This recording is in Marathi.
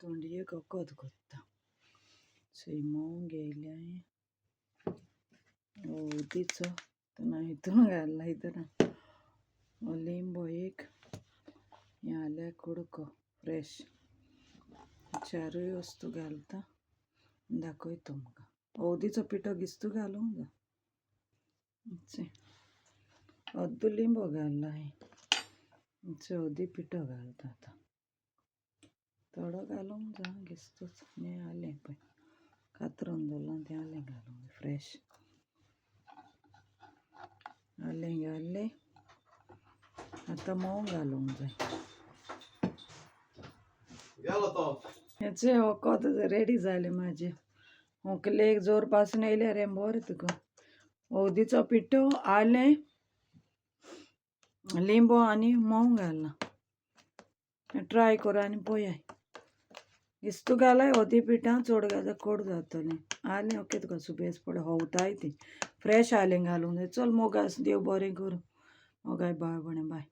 तोंडी एक वखद करता सैमवून घ्यायला उदीचं तर इथून घालला इथं लिंबू एक आल्या कुडको फ्रेश चारूय वस्तू घालता दाखवय तुमका ओदीचं पिठो गिस्तू घालूंक जा अद्दू लिंबू घालला आहे ओदी पिठो घालता आता थोडं घालूंक जा गिस्तूच मी आले पण कातरून दवरला ते आले घालूंक फ्रेश आले घालले आता मऊ घालूंक जाय ह्याचे वखद रेडी झाले माझे होकले एक जोर पासून येयले रे बरें तुका ओदीचो पिठो आले लिंबू आनी मऊ घालना ट्राय कर आनी पळय इस्तू घालाय ओदी पिठां चड घाल कोड जातलें आलें ओके तुका सुबेज पड होवताय ती फ्रेश आलें घालूंक जाय चल मोगास देव बरें करूं मोगाय बाय बणें बाय